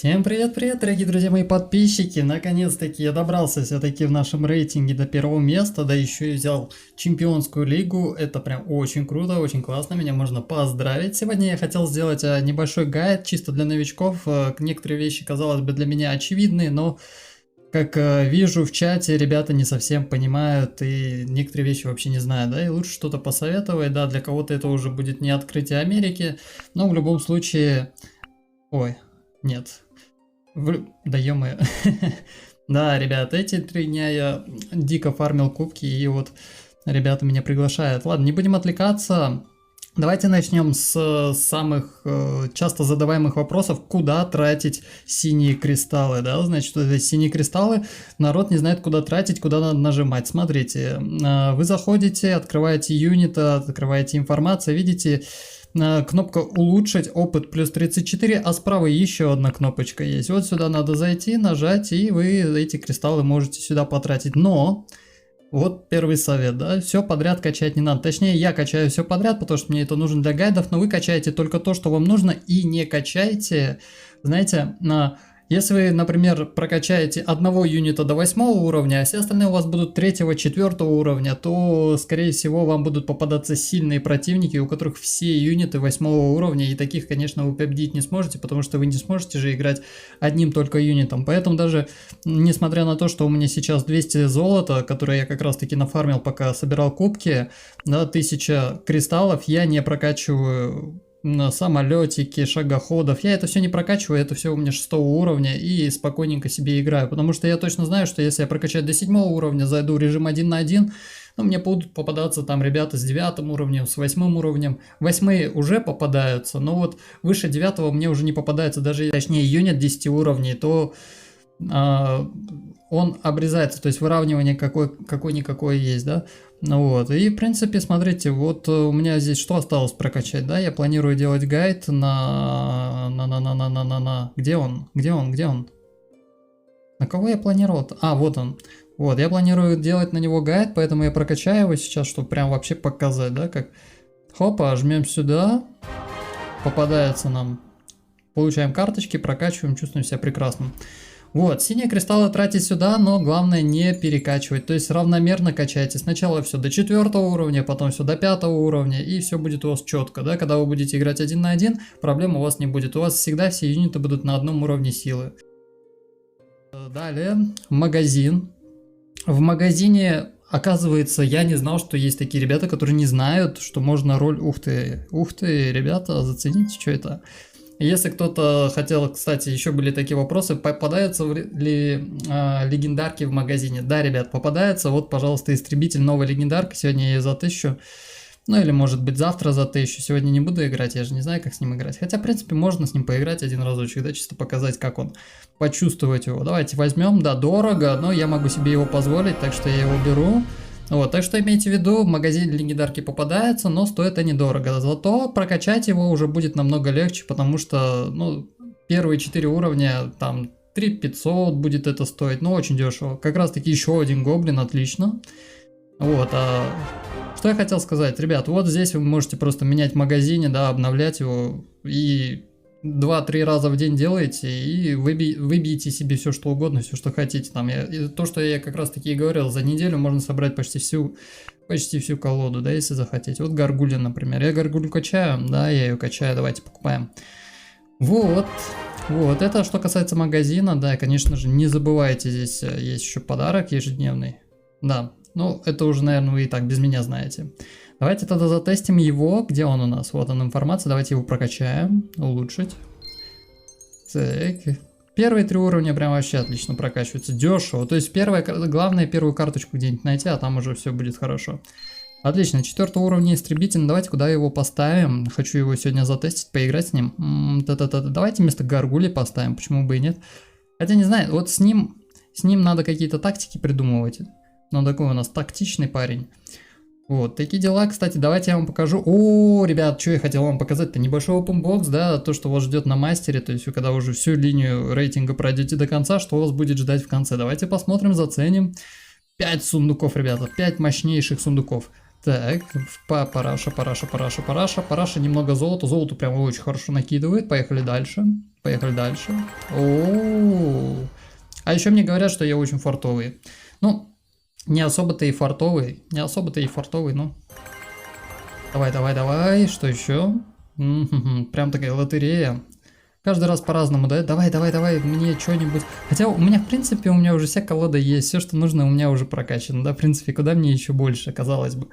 Всем привет-привет, дорогие друзья мои подписчики! Наконец-таки я добрался все-таки в нашем рейтинге до первого места, да еще и взял чемпионскую лигу. Это прям очень круто, очень классно, меня можно поздравить. Сегодня я хотел сделать небольшой гайд чисто для новичков. Некоторые вещи, казалось бы, для меня очевидные, но как вижу в чате, ребята не совсем понимают и некоторые вещи вообще не знают, да, и лучше что-то посоветовать, да, для кого-то это уже будет не открытие Америки, но в любом случае... Ой, нет. Да ё-моё. Да, ребят, эти 3 дня я дико фармил кубки, и вот ребята меня приглашают. Ладно, не будем отвлекаться. Давайте начнем с самых часто задаваемых вопросов. Куда тратить синие кристаллы, да? Значит, это синие кристаллы, народ не знает, куда тратить, куда надо нажимать. Смотрите, вы заходите, открываете юнита, открываете информацию, видите... Кнопка улучшить, опыт плюс 34, а справа еще одна кнопочка есть. Вот сюда надо зайти, нажать, и вы эти кристаллы можете сюда потратить. Но, вот первый совет, да, все подряд качать не надо. Точнее, я качаю все подряд, потому что мне это нужно для гайдов, но вы качаете только то, что вам нужно, и не качайте, знаете, если вы, например, прокачаете одного юнита до 8 уровня, а все остальные у вас будут 3-4 уровня, то, скорее всего, вам будут попадаться сильные противники, у которых все юниты 8 уровня, и таких, конечно, вы победить не сможете, потому что вы не сможете же играть одним только юнитом. Поэтому даже, несмотря на то, что у меня сейчас 200 золота, которое я как раз-таки нафармил, пока собирал кубки, да, 1000 кристаллов, я не прокачиваю... на самолетики, шагоходов. Я это все не прокачиваю, это все у меня 6 уровня и спокойненько себе играю, потому что я точно знаю, что если я прокачаю до 7 уровня, зайду в режим 1 на 1, ну, мне будут попадаться там ребята с 9 уровнем, с 8 уровнем. 8 уже попадаются, но вот выше 9 мне уже не попадается, даже, точнее, юнит 10 уровней, то... он обрезается, то есть выравнивание какое-никакое есть, да, ну вот, и в принципе, смотрите, вот у меня здесь что осталось прокачать, да, я планирую делать гайд где он, на кого я планировал, вот он, вот, я планирую делать на него гайд, поэтому я прокачаю его сейчас, чтобы прям вообще показать, да, как, хопа, жмем сюда, попадается нам, получаем карточки, прокачиваем, чувствуем себя прекрасно. Вот, синие кристаллы тратить сюда, но главное не перекачивать, то есть равномерно качайте. Сначала все до 4 уровня, потом все до 5 уровня, и все будет у вас четко, да, когда вы будете играть 1 на 1, проблем у вас не будет, у вас всегда все юниты будут на одном уровне силы. Далее, магазин. В магазине, оказывается, я не знал, что есть такие ребята, которые не знают, что можно роль... Ух ты, ребята, зацените, что это... Если кто-то хотел, кстати, еще были такие вопросы, попадаются ли легендарки в магазине? Да, ребят, попадаются. Вот, пожалуйста, истребитель, новая легендарка. Сегодня я ее за 1000. Ну, или, может быть, завтра за 1000. Сегодня не буду играть, я же не знаю, как с ним играть. Хотя, в принципе, можно с ним поиграть один разочек, да, чисто показать, как он, почувствовать его. Давайте возьмем, да, дорого, но я могу себе его позволить, так что я его беру. Вот, так что имейте в виду, в магазине легендарки попадаются, но стоит они дорого. Зато прокачать его уже будет намного легче, потому что, ну, первые 4 уровня, там, 3500 будет это стоить, но очень дешево. Как раз таки еще один гоблин, отлично. Вот, что я хотел сказать, ребят, вот здесь вы можете просто менять в магазине, да, обновлять его и... 2-3 раза в день делаете и выбьете себе все что угодно, все что хотите. Там то, что я как раз таки и говорил, за неделю можно собрать почти всю колоду, да, если захотите. Вот Гаргулья, например. Я Гаргулью качаю, да, я ее качаю, давайте покупаем. Вот, это что касается магазина, да, конечно же, не забывайте, здесь есть еще подарок ежедневный. Да, ну, это уже, наверное, вы и так без меня знаете. Давайте тогда затестим его. Где он у нас? Вот он, информация. Давайте его прокачаем. Улучшить. Так. Первые 3 уровня прям вообще отлично прокачиваются. Дешево. То есть главное первую карточку где-нибудь найти, а там уже все будет хорошо. Отлично. 4 уровня истребитель. Давайте куда его поставим. Хочу его сегодня затестить, поиграть с ним. Давайте вместо Гаргули поставим. Почему бы и нет? Хотя не знаю. Вот с ним надо какие-то тактики придумывать. Но такой у нас тактичный парень. Вот, такие дела, кстати, давайте я вам покажу. О, ребят, что я хотел вам показать-то, небольшой open да, то, что вас ждет на мастере, то есть вы когда уже всю линию рейтинга пройдете до конца, что вас будет ждать в конце. Давайте посмотрим, заценим. 5 сундуков, ребята, 5 мощнейших сундуков. Так, параша, немного золота, золото прям очень хорошо накидывает, поехали дальше. Поехали дальше. О, а еще мне говорят, что я очень фартовый. Ну, не особо-то и фартовый. Не особо-то и фартовый, ну. Давай, давай, давай. Что еще? Прям такая лотерея. Каждый раз по-разному, да? Давай, давай, давай, мне что-нибудь. Хотя у меня, в принципе, у меня уже вся колода есть. Все, что нужно, у меня уже прокачано, да? В принципе, куда мне еще больше, казалось бы.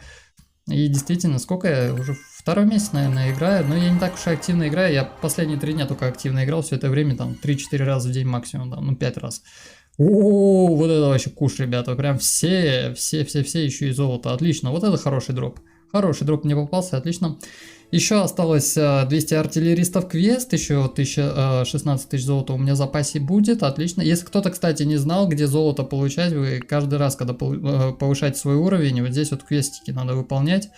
И действительно, сколько я уже второй месяц, наверное, играю. Но я не так уж и активно играю. Я последние 3 дня только активно играл. Все это время там 3-4 раза в день максимум, да, ну 5 раз. О, вот это вообще куш, ребята. Прям все еще и золото. Отлично, вот это хороший дроп. Хороший дроп мне попался, отлично. Еще осталось 200 артиллеристов квест, еще 16 тысяч золота у меня в запасе будет, отлично. Если кто-то, кстати, не знал, где золото получать, вы каждый раз, когда повышаете свой уровень, вот здесь вот квестики надо выполнять.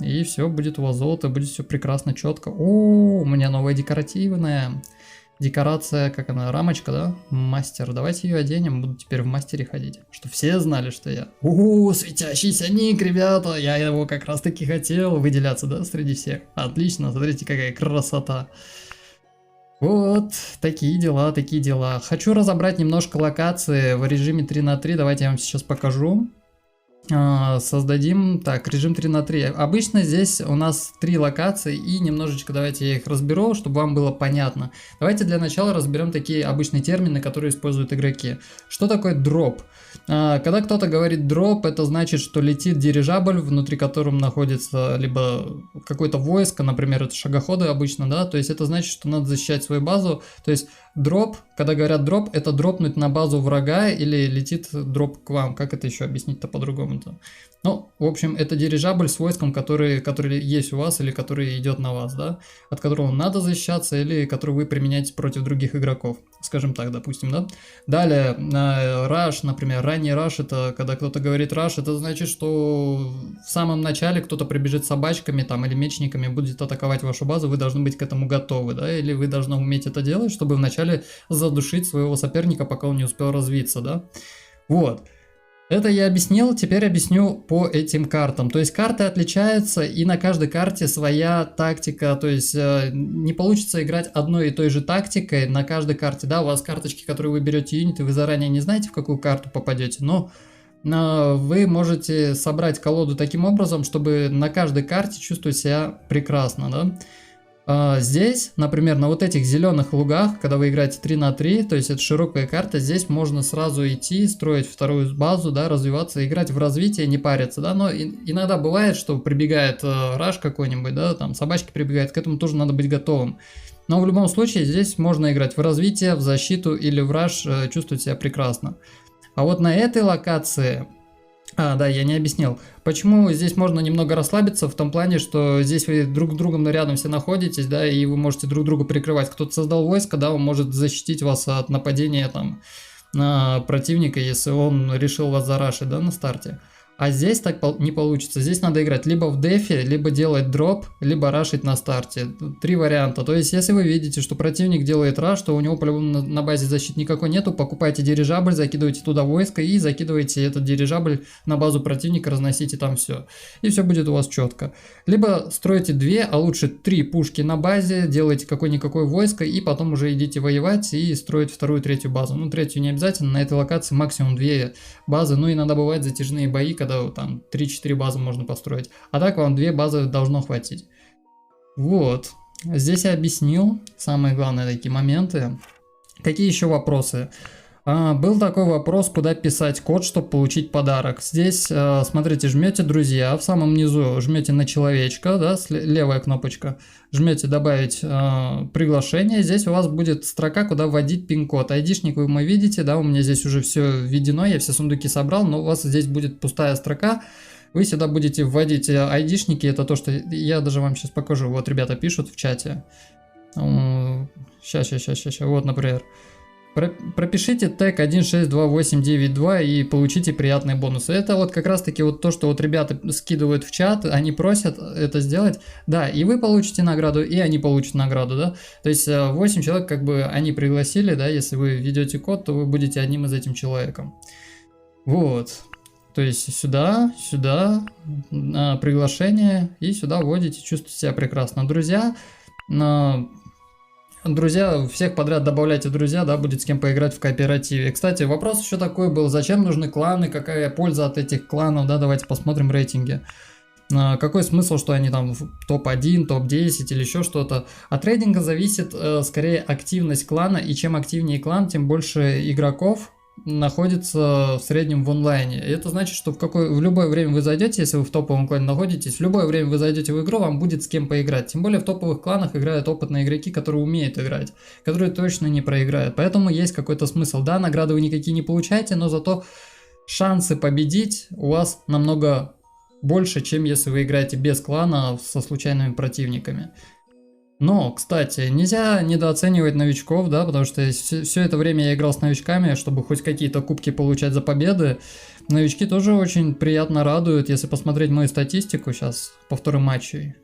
И все, будет у вас золото, будет все прекрасно, четко. О, у меня новая декоративная. Декорация, как она, рамочка, да? Мастер. Давайте ее оденем, буду теперь в мастере ходить. Чтобы все знали, что я. Светящийся ник, ребята. Я его как раз таки хотел выделяться, да, среди всех. Отлично, смотрите, какая красота. Вот, такие дела, такие дела. Хочу разобрать немножко локации в режиме 3 на 3. Давайте я вам сейчас покажу. Создадим, так, режим 3 на 3. Обычно здесь у нас 3 локации, и немножечко давайте я их разберу, чтобы вам было понятно. Давайте для начала разберем такие обычные термины, которые используют игроки. Что такое дроп? Когда кто-то говорит дроп, это значит, что летит дирижабль, внутри которого находится либо какое-то войско, например, это шагоходы обычно, да, то есть это значит, что надо защищать свою базу, то есть дроп, когда говорят дроп, это дропнуть на базу врага или летит дроп к вам, как это еще объяснить-то по-другому-то? Ну, в общем, это дирижабль с войском, который есть у вас или который идет на вас, да, от которого надо защищаться или который вы применяете против других игроков, скажем так, допустим, да. Далее, раш, например, ранний раш, это когда кто-то говорит раш, это значит, что в самом начале кто-то прибежит с собачками там или мечниками, будет атаковать вашу базу, вы должны быть к этому готовы, да, или вы должны уметь это делать, чтобы вначале задушить своего соперника, пока он не успел развиться, да. Вот. Это я объяснил, теперь объясню по этим картам. То есть карты отличаются, и на каждой карте своя тактика. То есть не получится играть одной и той же тактикой на каждой карте. Да, у вас карточки, которые вы берете юниты, вы заранее не знаете, в какую карту попадете, но вы можете собрать колоду таким образом, чтобы на каждой карте чувствовать себя прекрасно, да. Здесь, например, на вот этих зеленых лугах, когда вы играете 3 на 3, то есть это широкая карта, здесь можно сразу идти, строить вторую базу, да, развиваться, играть в развитие, не париться, да, но иногда бывает, что прибегает раш какой-нибудь, да, там собачки прибегают, к этому тоже надо быть готовым. Но в любом случае здесь можно играть в развитие, в защиту или в раш, чувствовать себя прекрасно. А вот на этой локации... да, я не объяснил. Почему здесь можно немного расслабиться в том плане, что здесь вы друг с другом рядом все находитесь, да, и вы можете друг друга прикрывать. Кто-то создал войско, да, он может защитить вас от нападения там на противника, если он решил вас зарашить, да, на старте. А здесь так не получится. Здесь надо играть либо в дефе, либо делать дроп, либо рашить на старте. 3 варианта. То есть, если вы видите, что противник делает раш, то у него по-любому на базе защиты никакой нету, покупайте дирижабль, закидывайте туда войско и закидывайте этот дирижабль на базу противника, разносите там все. И все будет у вас четко. Либо строите 2, а лучше 3 пушки на базе, делайте какое-никакое войско и потом уже идите воевать и строить вторую, третью базу. Ну, третью не обязательно, на этой локации максимум 2 базы, ну иногда бывают затяжные бои, когда там 3-4 базы можно построить. А так вам 2 базы должно хватить. Вот. Здесь я объяснил самые главные такие моменты. Какие еще вопросы? Был такой вопрос, куда писать код, чтобы получить подарок. Здесь, смотрите, жмете друзья, в самом низу жмете на человечка, да, левая кнопочка, жмете добавить приглашение. Здесь у вас будет строка, куда вводить пин-код. Айдишник вы видите, да, у меня здесь уже все введено, я все сундуки собрал, но у вас здесь будет пустая строка. Вы сюда будете вводить айдишники, это то, что я даже вам сейчас покажу. Вот ребята пишут в чате. Сейчас, вот, например. Пропишите тег 162892 и получите приятные бонусы. Это вот как раз таки вот то, что вот ребята скидывают в чат, они просят это сделать. Да, и вы получите награду, и они получат награду, да. То есть 8 человек как бы они пригласили, да, если вы ведете код, то вы будете одним из этим человеком. Вот. То есть сюда, приглашение, и сюда вводите, чувствуете себя прекрасно. Друзья, друзья, всех подряд добавляйте в друзья, да, будет с кем поиграть в кооперативе. Кстати, вопрос еще такой был, зачем нужны кланы, какая польза от этих кланов, да, давайте посмотрим рейтинги. Какой смысл, что они там в топ-1, топ-10 или еще что-то. От рейтинга зависит скорее активность клана, и чем активнее клан, тем больше игроков находится в среднем в онлайне. И это значит, что в любое время вы зайдете, если вы в топовом клане находитесь, в любое время вы зайдете в игру, вам будет с кем поиграть. Тем более в топовых кланах играют опытные игроки, которые умеют играть, которые точно не проиграют. Поэтому есть какой-то смысл. Да, награды вы никакие не получаете, но зато шансы победить у вас намного больше, чем если вы играете без клана со случайными противниками. Но, кстати, нельзя недооценивать новичков, да, потому что все это время я играл с новичками, чтобы хоть какие-то кубки получать за победы. Новички тоже очень приятно радуют, если посмотреть мою статистику, сейчас повторы матчей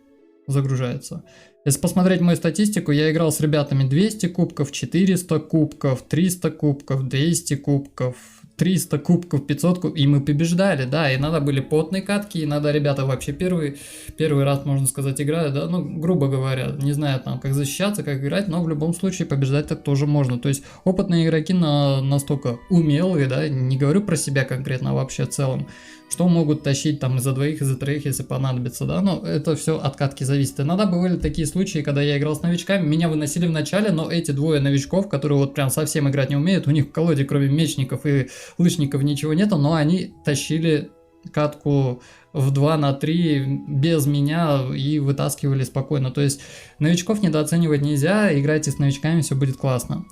загружается. Если посмотреть мою статистику, я играл с ребятами 200 кубков, 400 кубков, 300 кубков, 200 кубков, 300 кубков, 500 кубков, и мы побеждали, да, и надо были потные катки, и надо, ребята вообще первый раз, можно сказать, играют, да, ну, грубо говоря, не знаю там, как защищаться, как играть, но в любом случае побеждать так тоже можно, то есть опытные игроки настолько умелые, да, не говорю про себя конкретно, а вообще в целом, что могут тащить там из-за двоих, из-за троих, если понадобится, да, но это все от катки зависит. Иногда бывали такие случаи, когда я играл с новичками, меня выносили в начале, но эти двое новичков, которые вот прям совсем играть не умеют, у них в колоде кроме мечников и лучников ничего нету, но они тащили катку в 2 на 3 без меня и вытаскивали спокойно. То есть новичков недооценивать нельзя, играйте с новичками, все будет классно.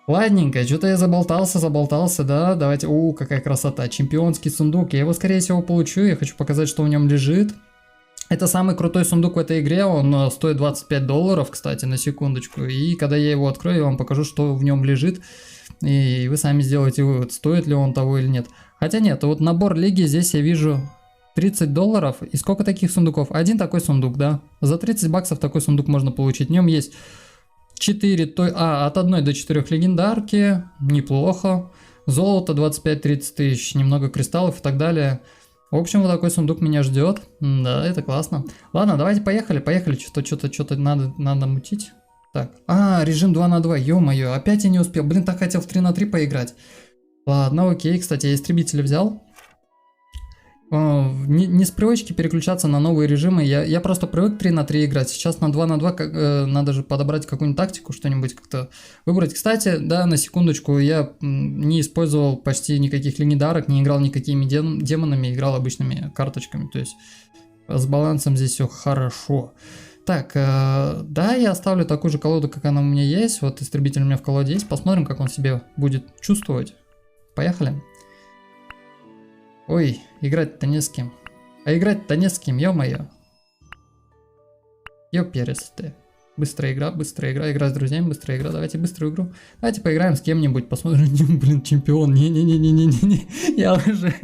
Ладненько, что-то я заболтался, да, давайте, какая красота, чемпионский сундук, я его скорее всего получу, я хочу показать, что в нем лежит. Это самый крутой сундук в этой игре, он стоит $25, кстати, на секундочку, и когда я его открою, я вам покажу, что в нем лежит, и вы сами сделаете вывод, стоит ли он того или нет. Хотя нет, вот набор лиги, здесь я вижу $30, и сколько таких сундуков? Один такой сундук, да, за 30 баксов такой сундук можно получить, в нем есть 4, от 1 до 4 легендарки, неплохо, золото 25-30 тысяч, немного кристаллов и так далее. В общем, вот такой сундук меня ждет, да, это классно. Ладно, давайте поехали, что-то надо мутить. Так, режим 2 на 2, ё-моё, опять я не успел, блин, так хотел в 3 на 3 поиграть. Ладно, окей, кстати, я истребители взял. Не с привычки переключаться на новые режимы, я просто привык 3 на 3 играть, сейчас на 2 на 2 надо же подобрать какую-нибудь тактику, что-нибудь как-то выбрать. Кстати, да, на секундочку, я не использовал почти никаких легендарок, не играл никакими демонами, играл обычными карточками, то есть с балансом здесь все хорошо. Так, да, я оставлю такую же колоду, как она у меня есть, вот истребитель у меня в колоде есть, посмотрим, как он себя будет чувствовать. Поехали. Ой, играть-то не с кем. А играть-то не с кем, ё-моё. Ёперес ты. Быстрая игра, игра с друзьями, быстрая игра. Давайте быструю игру. Давайте поиграем с кем-нибудь, посмотрим, блин, чемпион. Не-не-не-не-не-не. Я уже...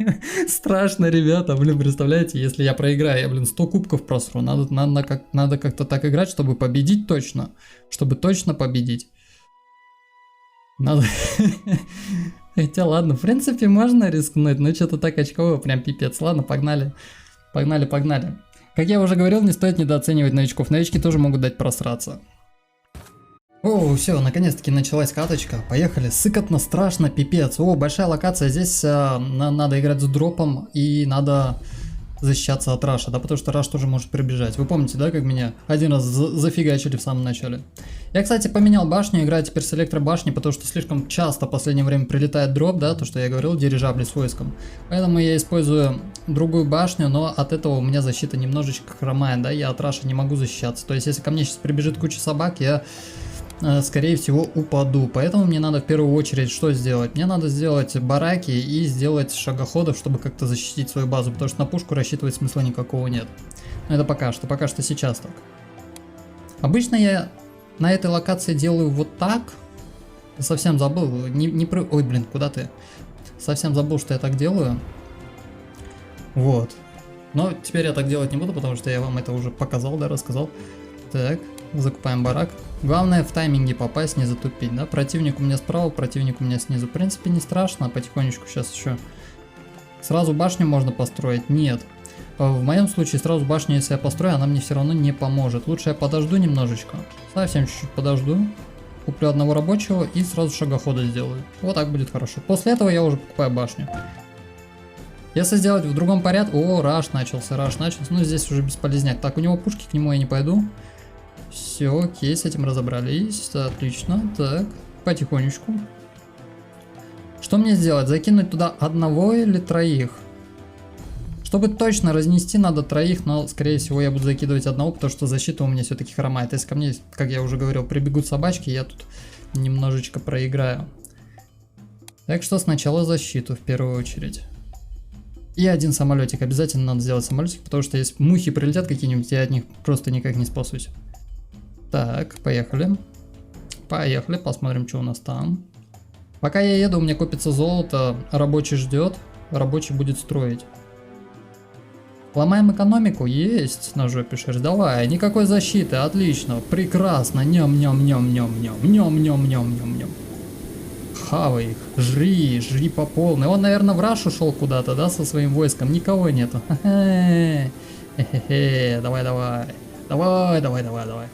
Страшно, ребята, блин, представляете, если я проиграю, я, блин, 100 кубков просру. Надо как-то так играть, чтобы победить точно. Чтобы точно победить. Надо... Хотя ладно, в принципе можно рискнуть, но что-то так очково, прям пипец. Ладно, погнали. Погнали. Как я уже говорил, не стоит недооценивать новичков. Новички тоже могут дать просраться. Все, наконец-таки началась каточка. Поехали. Сыкотно, страшно, пипец. Большая локация. Здесь надо играть с дропом и надо защищаться от раша, да, потому что раш тоже может прибежать. Вы помните, да, как меня один раз зафигачили в самом начале? Я, кстати, поменял башню, играю теперь с электробашней, потому что слишком часто в последнее время прилетает дроп, да, то, что я говорил, дирижабли с войском. Поэтому я использую другую башню, но от этого у меня защита немножечко хромает, да, я от раша не могу защищаться. То есть, если ко мне сейчас прибежит куча собак, я... скорее всего упаду, поэтому мне надо в первую очередь что сделать? Мне надо сделать бараки и сделать шагоходов, чтобы как-то защитить свою базу, потому что на пушку рассчитывать смысла никакого нет. Но это пока что сейчас так. Обычно я на этой локации делаю вот так. Совсем забыл, ой, блин, куда ты? Совсем забыл, что я так делаю. Вот. Но теперь я так делать не буду, потому что я вам это уже показал, да, рассказал. Так, закупаем барак. Главное в тайминге попасть, не затупить, да? Противник у меня справа, противник у меня снизу. В принципе, не страшно, потихонечку сейчас еще. Сразу башню можно построить? Нет. В моем случае сразу башню, если я построю, она мне все равно не поможет. Лучше я подожду немножечко, совсем чуть-чуть подожду, куплю одного рабочего и сразу шагохода сделаю. Вот так будет хорошо. После этого я уже покупаю башню. Если сделать в другом порядке... О, раш начался. Ну, здесь уже бесполезняк. Так, у него пушки, к нему я не пойду. Все, окей, с этим разобрались. Отлично. Так, потихонечку. Что мне сделать? Закинуть туда одного или троих? Чтобы точно разнести, надо троих, но, скорее всего, я буду закидывать одного, потому что защита у меня все-таки хромает. Если ко мне, как я уже говорил, прибегут собачки, я тут немножечко проиграю. Так что сначала защиту в первую очередь. И один самолетик. Обязательно надо сделать самолетик, потому что если мухи прилетят какие-нибудь, я от них просто никак не спасусь. Так, поехали. Поехали, посмотрим, что у нас там. Пока я еду, у меня копится золото, рабочий ждет, рабочий будет строить. Ломаем экономику? Есть на жопе шерсть. Давай, никакой защиты, отлично, прекрасно. Ням-ням-ням-ням-ням. Хавай их, жри по полной. Он, наверное, в раш ушел куда-то, да, со своим войском. Никого нету. Хе-хе-хе, давай.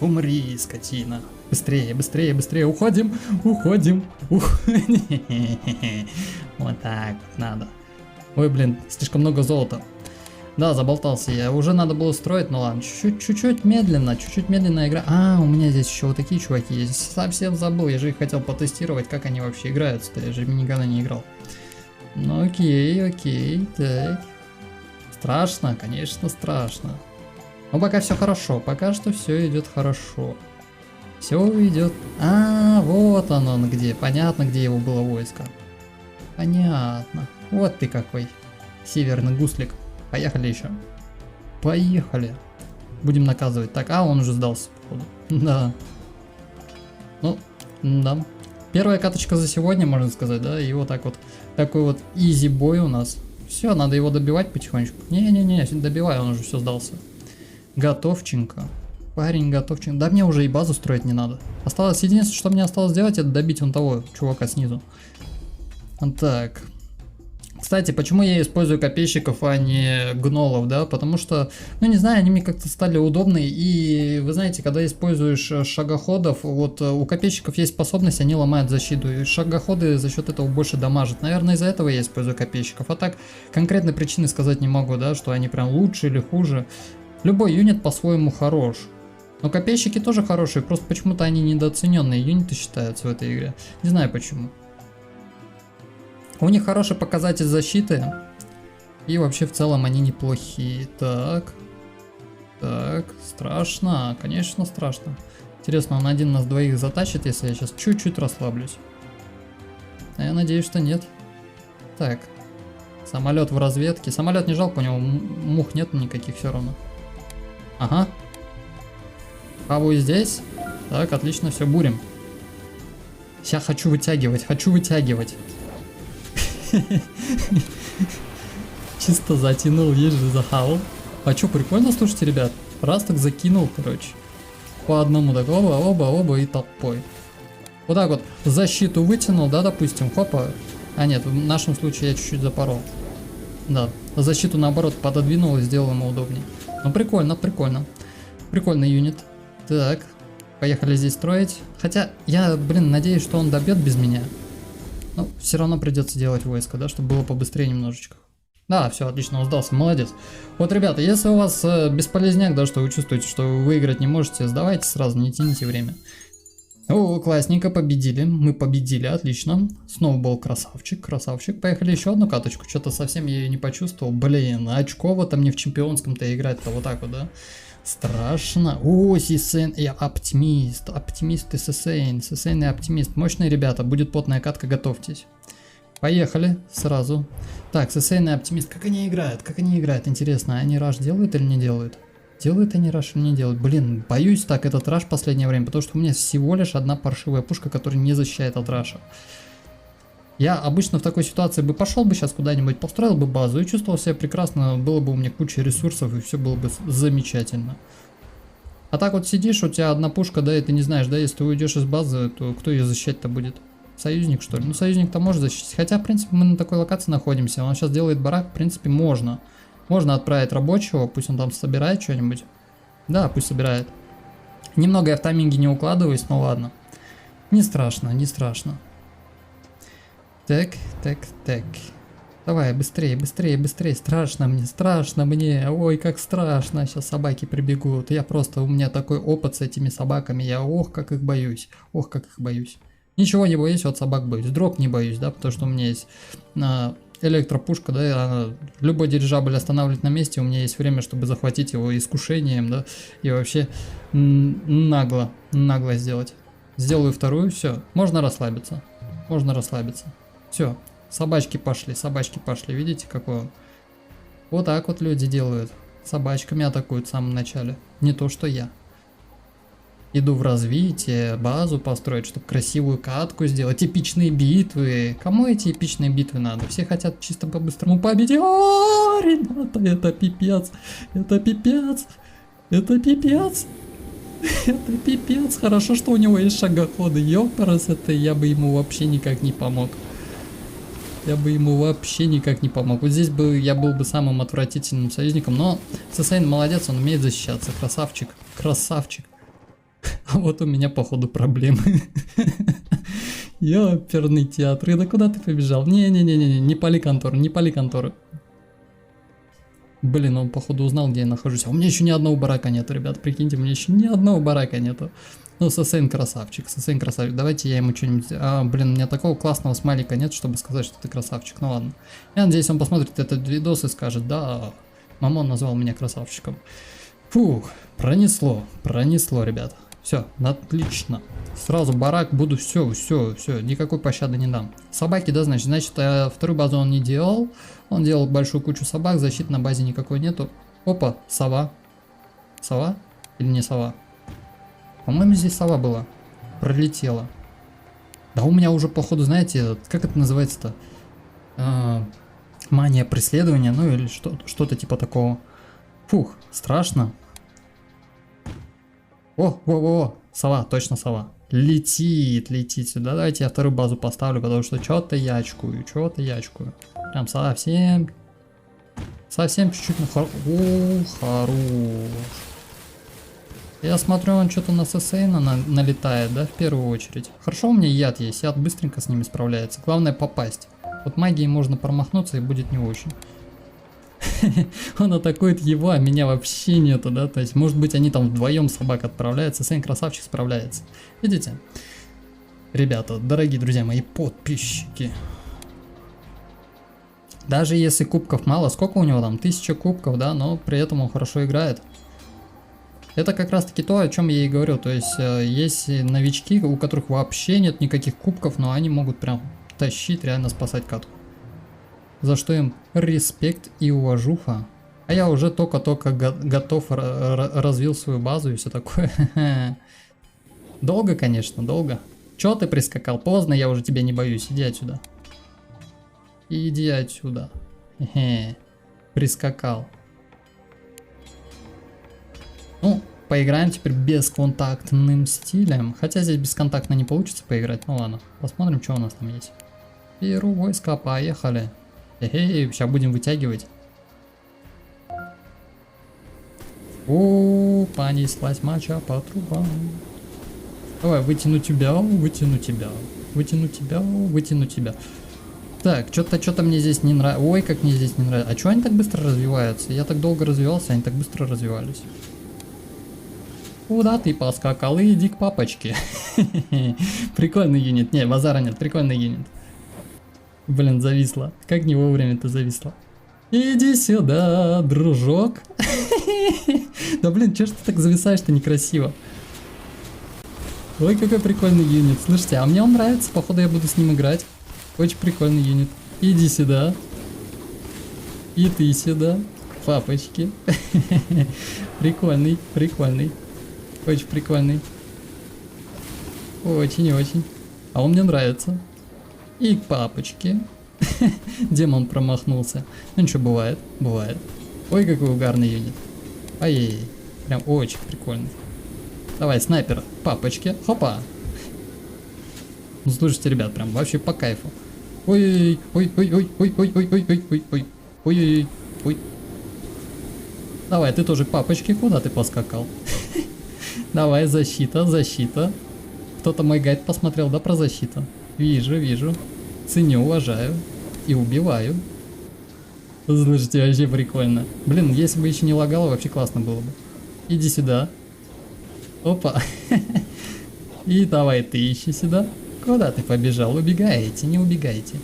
Умри, скотина. Быстрее, уходим. Вот так надо. Ой, блин, слишком много золота. Да, заболтался я. Уже надо было строить, ну ладно. Чуть-чуть медленно игра. А, у меня здесь еще вот такие чуваки есть. Совсем забыл, я же их хотел потестировать, как они вообще играются-то. Я же никогда не играл. Ну окей, так. Страшно, конечно, страшно. Но пока все хорошо, пока что все идет хорошо. Все идет. А, вот он где. Понятно, где его было войско. Понятно. Вот ты какой. Северный гуслик. Поехали еще. Поехали. Будем наказывать. Так, а он уже сдался, походу. Да. Ну, да. Первая каточка за сегодня, можно сказать, да. И вот так вот. Такой вот изи бой у нас. Все, надо его добивать потихонечку. Не-не-не, добивай, он уже все сдался. Готовченко. Парень готовченко. Да мне уже и базу строить не надо. Осталось, единственное, что мне осталось сделать, это добить вон того чувака снизу. Так. Кстати, почему я использую копейщиков, а не гнолов, да? Потому что, ну не знаю, они мне как-то стали удобны. И вы знаете, когда используешь шагоходов, вот у копейщиков есть способность, они ломают защиту. И шагоходы за счет этого больше дамажат. Наверное, из-за этого я использую копейщиков. А так, конкретной причины сказать не могу, да, что они прям лучше или хуже. Любой юнит по-своему хорош. Но копейщики тоже хорошие, просто почему-то они недооцененные юниты считаются в этой игре. Не знаю почему. У них хороший показатель защиты. И вообще в целом они неплохие. Так, страшно, конечно страшно. Интересно, он один нас двоих затащит, если я сейчас чуть-чуть расслаблюсь. А я надеюсь, что нет. Так, самолет в разведке. Самолет не жалко, у него мух нет никаких все равно. Ага. Хаваю здесь. Так, отлично, все, бурим. Сейчас хочу вытягивать. Чисто затянул, есть же захавал. А что, прикольно, слушайте, ребят. Раз так закинул, короче. По одному, так оба и толпой. Вот так вот защиту вытянул, да, допустим, хопа. А нет, в нашем случае я чуть-чуть запорол. Да, защиту наоборот пододвинул и сделал ему удобнее. Ну прикольно. Прикольный юнит. Так, поехали здесь строить. Хотя я, блин, надеюсь, что он добьет без меня. Но все равно придется делать войско, да, чтобы было побыстрее немножечко. Да, все, отлично, он сдался, молодец. Вот, ребята, если у вас бесполезняк, да, что вы чувствуете, что вы выиграть не можете, сдавайте сразу, не тяните время. О, классненько, победили, мы победили, отлично. Сноубол, красавчик. Поехали еще одну каточку, что-то совсем я ее не почувствовал. Блин, очково там не в чемпионском-то играть-то вот так вот, да? Страшно. О, Сисейн и оптимист и Сисейн и оптимист. Мощные ребята, будет потная катка, готовьтесь. Поехали сразу. Так, Сисейн и оптимист, как они играют, интересно, они раш делают или не делают? Делают они раш или не делают? Блин, боюсь так этот раш в последнее время, потому что у меня всего лишь одна паршивая пушка, которая не защищает от раша. Я обычно в такой ситуации бы пошел бы сейчас куда-нибудь, построил бы базу и чувствовал себя прекрасно, было бы у меня куча ресурсов и все было бы замечательно. А так вот сидишь, у тебя одна пушка, да, и ты не знаешь, да, если ты уйдешь из базы, то кто ее защищать-то будет? Союзник, что ли? Ну, союзник-то может защитить. Хотя, в принципе, мы на такой локации находимся, он сейчас делает барак, в принципе, можно. Можно отправить рабочего, пусть он там собирает что-нибудь. Да, пусть собирает. Немного я в тайминге не укладываюсь, но ладно. Не страшно, не страшно. Так, так, так. Давай, быстрее, быстрее, быстрее. Страшно мне, страшно мне. Ой, как страшно. Сейчас собаки прибегут. Я просто, у меня такой опыт с этими собаками. Я ох, как их боюсь. Ох, как их боюсь. Ничего не боюсь, от собак боюсь. Дрог не боюсь, да, потому что у меня есть электропушка, да, и она любой дирижабль останавливает на месте. У меня есть время, чтобы захватить его искушением, да, и вообще нагло сделать. Сделаю вторую, все. Можно расслабиться. Можно расслабиться. Все. Собачки пошли, видите, какой он? Вот так вот люди делают. Собачками атакуют в самом начале. Не то, что я. Иду в развитие, базу построить, чтобы красивую катку сделать, эпичные битвы. Кому эти эпичные битвы надо? Все хотят чисто по-быстрому победить. О, ребята, это пипец. Это пипец. Это пипец. Это пипец. Хорошо, что у него есть шагоходы. Ёпарас, это я бы ему вообще никак не помог. Я бы ему вообще никак не помог. Вот здесь бы я был бы самым отвратительным союзником. Но Сесейн молодец, он умеет защищаться. Красавчик. Красавчик. А вот у меня, походу, проблемы. Ёперный театр. Да куда ты побежал? Не-не-не-не, не пали контору, не пали контору. Блин, он, походу, узнал, где я нахожусь. А у меня еще ни одного барака нету, ребят. Прикиньте, у меня еще ни одного барака нету. Ну, Сесейн красавчик, Сесейн красавчик. Давайте я ему что-нибудь... блин, у меня такого классного смайлика нет, чтобы сказать, что ты красавчик. Ну ладно. Я надеюсь, он посмотрит этот видос и скажет: да, Мамон назвал меня красавчиком. Фух, пронесло, ребят. Все, отлично. Сразу барак буду, все, никакой пощады не дам. Собаки, да, значит, вторую базу он не делал. Он делал большую кучу собак, защиты на базе никакой нету. Опа, сова. Сова? Или не сова? По-моему, здесь сова была. Пролетела. Да у меня уже, походу, знаете, как это называется-то? Мания преследования, ну или что-то типа такого. Фух, страшно. О, сова, точно сова. Летит сюда. Давайте я вторую базу поставлю, потому что что-то я очкую. Прям совсем чуть-чуть хорош. Я смотрю, он что-то на Сесейна налетает, да, в первую очередь. Хорошо, у меня яд есть, яд быстренько с ними справляется. Главное попасть. Вот магией можно промахнуться и будет не очень. Он атакует его, а меня вообще нету, да, то есть, может быть, они там вдвоем собак отправляют, Сесейн красавчик справляется. Видите? Ребята, дорогие друзья мои подписчики. Даже если кубков мало, сколько у него там? 1000 кубков, да, но при этом он хорошо играет. Это как раз таки то, о чем я и говорю, то есть, есть новички, у которых вообще нет никаких кубков, но они могут прям тащить, реально спасать катку. За что им респект и уважуха. А я уже только-только готов, развил свою базу и все такое. Долго, конечно, долго. Чё ты прискакал? Поздно, я уже тебя не боюсь. Иди отсюда. Иди отсюда. Прискакал. Ну, поиграем теперь бесконтактным стилем. Хотя здесь бесконтактно не получится поиграть. Ну ладно, посмотрим, что у нас там есть. Беру войска, поехали. Сейчас будем вытягивать. О, понеслась мача по трубам. Давай, вытяну тебя. Так, что-то мне здесь не нравится. Ой, как мне здесь не нравится. А что они так быстро развиваются? Я так долго развивался, они так быстро развивались. Куда ты поскакал? Иди к папочке. Прикольный юнит. Не, базара нет, прикольный юнит. Блин, зависла. Как не вовремя-то зависла. Иди сюда, дружок. Да блин, чё ж ты так зависаешь-то некрасиво? Ой, какой прикольный юнит. Слушайте, а мне он нравится, походу я буду с ним играть. Очень прикольный юнит. Иди сюда. И ты сюда. Папочки. Прикольный. Очень прикольный. Очень. А он мне нравится. И к папочке. Демон промахнулся. Ну ничего, бывает. Ой, какой угарный юнит. Ай-яй-яй. Прям очень прикольный. Давай, снайпер. Папочке. Хопа. Ну слушайте, ребят, прям вообще по кайфу. Ой. Давай, ты тоже к папочке, куда ты поскакал? Давай, защита, защита. Кто-то мой гайд посмотрел, да, про защиту? Вижу, вижу. Ценю, уважаю. И убиваю. Слушайте, вообще прикольно. Блин, если бы еще не лагало, вообще классно было бы. Иди сюда. Опа. И давай ты ищи сюда. Куда ты побежал? Убегаете, не убегайте.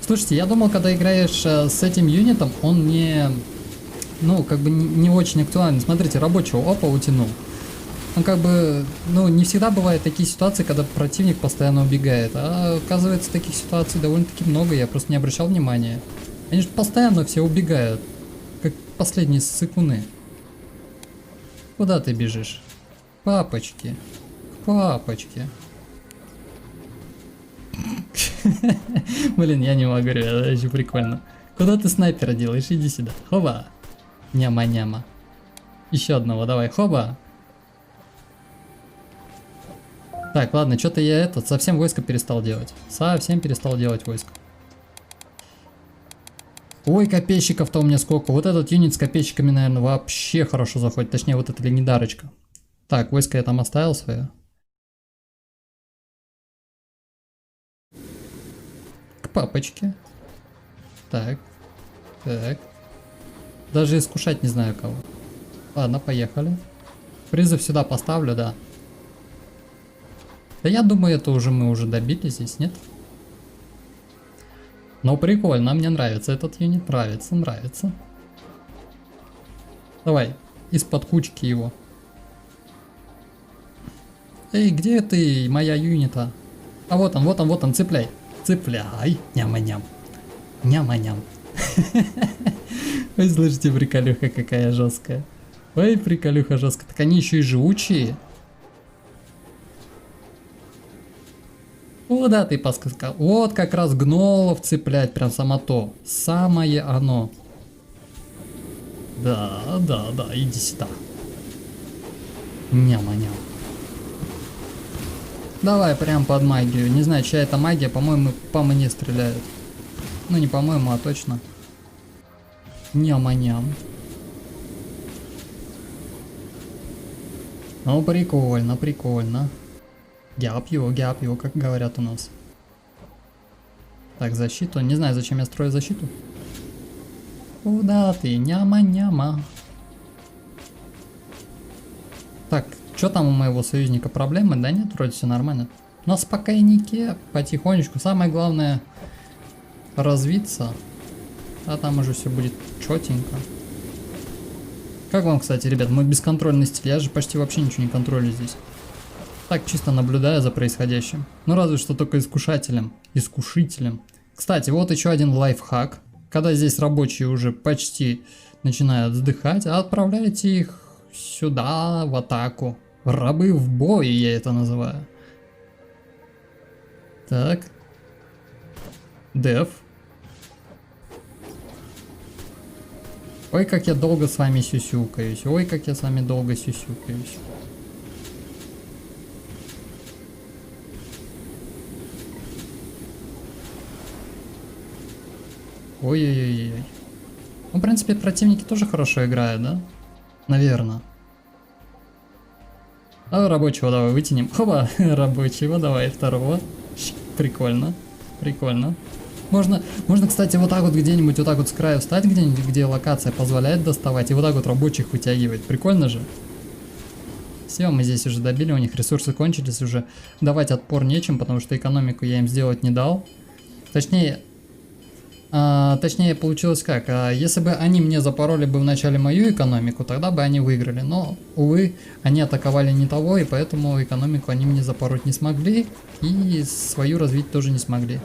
Слушайте, я думал, когда играешь с этим юнитом, он не... Ну, как бы не очень актуален. Смотрите, рабочего опа утянул. Он как бы, ну, не всегда бывают такие ситуации, когда противник постоянно убегает. А оказывается, таких ситуаций довольно-таки много, я просто не обращал внимания. Они же постоянно все убегают, как последние ссыкуны. Куда ты бежишь? Папочки. Папочки. Блин, я не могу, это очень прикольно. Куда ты снайпера делаешь? Иди сюда. Хоба. Няма-няма. Еще одного, давай, хоба. Так, ладно, что-то я совсем войско перестал делать. Совсем перестал делать войско. Ой, копейщиков-то у меня сколько. Вот этот юнит с копейщиками, наверное, вообще хорошо заходит. Точнее, вот эта легендарочка. Так, войско я там оставил свое. К папочке. Так. Так. Даже искушать не знаю кого. Ладно, поехали. Призыв сюда поставлю, да. Да я думаю, это уже мы уже добили здесь, нет? Но прикольно, мне нравится этот юнит, нравится. Давай, из-под кучки его. Эй, где ты, моя юнита? А вот он, цепляй. Цепляй, няма-ням. Няма-ням. Ой, слышите, приколюха какая жесткая. Ой, приколюха жесткая. Так они еще и живучие. Куда ты поскакал? Вот как раз гнолов цеплять, прям само то. Самое оно. Да, иди сюда. Няма-ням. Давай прям под магию. Не знаю, чья это магия, по-моему, по мне стреляют. Ну не по-моему, а точно. Няма-ням. Ну прикольно, прикольно. Гяп его, как говорят у нас. Так, защиту. Не знаю, зачем я строю защиту. Куда ты? Няма-няма. Так, что там у моего союзника? Проблемы? Да нет, вроде все нормально. На спокойнике, потихонечку. Самое главное развиться. А там уже все будет четенько. Как вам, кстати, ребят, мой бесконтрольный стиль? Я же почти вообще ничего не контролю здесь. Так, чисто наблюдая за происходящим. Ну, разве что только искушителем. Кстати, вот еще один лайфхак. Когда здесь рабочие уже почти начинают вздыхать, отправляйте их сюда, в атаку. Рабы в бой, я это называю. Так. Деф. Ой, как я долго с вами сюсюкаюсь. Ой, как я с вами долго сюсюкаюсь. Ой-ой-ой. Ну, в принципе, противники тоже хорошо играют, да? Наверное. А рабочего давай вытянем. Хоба, рабочего давай, второго. Прикольно, прикольно. Можно, кстати, вот так вот где-нибудь вот так вот с краю встать, где-нибудь, где локация позволяет доставать, и вот так вот рабочих вытягивать. Прикольно же? Все, мы здесь уже добили, у них ресурсы кончились уже. Давать отпор нечем, потому что экономику я им сделать не дал. Точнее, получилось как, если бы они мне запороли бы вначале мою экономику, тогда бы они выиграли, но, увы, они атаковали не того, и поэтому экономику они мне запороть не смогли, и свою развить тоже не смогли.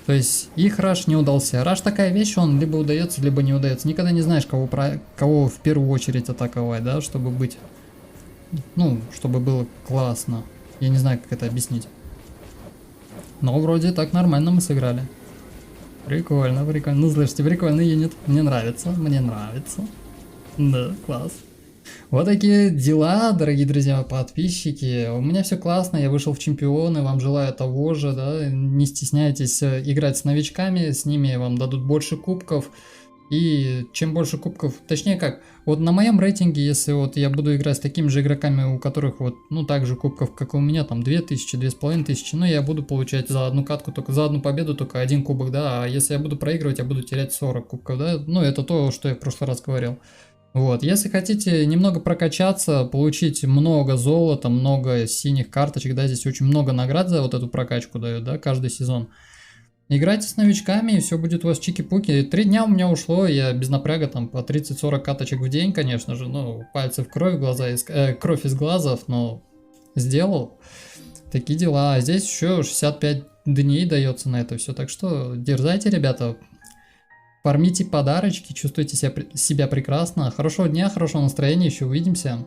То есть, их раш не удался. Раш такая вещь, он либо удается, либо не удается. Никогда не знаешь, кого в первую очередь атаковать, да, чтобы быть, ну, чтобы было классно. Я не знаю, как это объяснить. Но вроде так нормально мы сыграли. Прикольно, прикольно. Ну, слышите, прикольный юнит. Мне нравится, мне нравится. Да, класс. Вот такие дела, дорогие друзья, подписчики. У меня все классно, я вышел в чемпионы, вам желаю того же, да. Не стесняйтесь играть с новичками, с ними вам дадут больше кубков. И чем больше кубков, точнее как, вот на моем рейтинге, если вот я буду играть с такими же игроками, у которых вот, ну, так же кубков, как и у меня, там 2000, 2500, ну, я буду получать за одну катку, только за одну победу только один кубок, да, а если я буду проигрывать, я буду терять 40 кубков, да, ну, это то, что я в прошлый раз говорил. Вот, если хотите немного прокачаться, получить много золота, много синих карточек, да, здесь очень много наград за вот эту прокачку дают, да, каждый сезон. Играйте с новичками, и все будет у вас чики-пуки. 3 дня у меня ушло, я без напряга там по 30-40 каточек в день, конечно же. Ну, пальцы в кровь, кровь из глазов, но сделал. Такие дела. А здесь еще 65 дней дается на это все. Так что дерзайте, ребята. Фармите подарочки, чувствуйте себя прекрасно. Хорошего дня, хорошего настроения, еще увидимся.